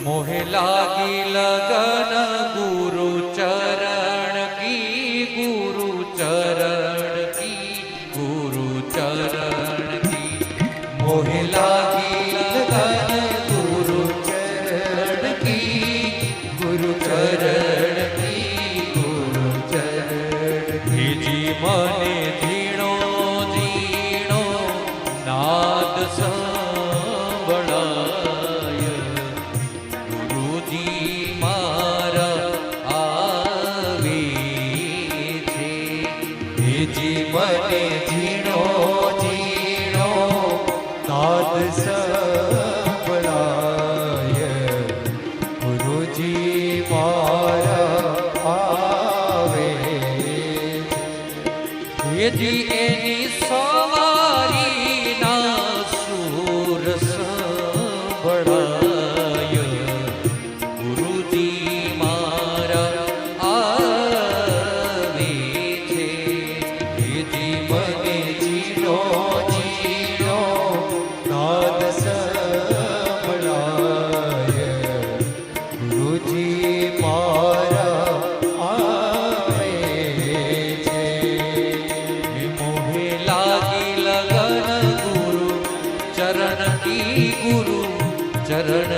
मोहे लागी लगन गुरु चरण की, गुरु चरण की, गुरु चरण की। मोहे लागी लगन गुरु चरण की, गुरु चरण की, गुरु चरण की। जी मने झीणो झीणो नाद संभळाय, गुरुजी मारा आवे छे। जी मने झीणो झीणो नाद संभळाय, गुरुजी मारा आवे छे। जी एनी सवारी ना सूर संभळाय, गुरुजी मारा आवे छे। जी मने झीणो झीणो नाद संभळाय, गुरुजी मारा आवे छे। मोहे लागी लगन गुरु चरण की, गुरु चरण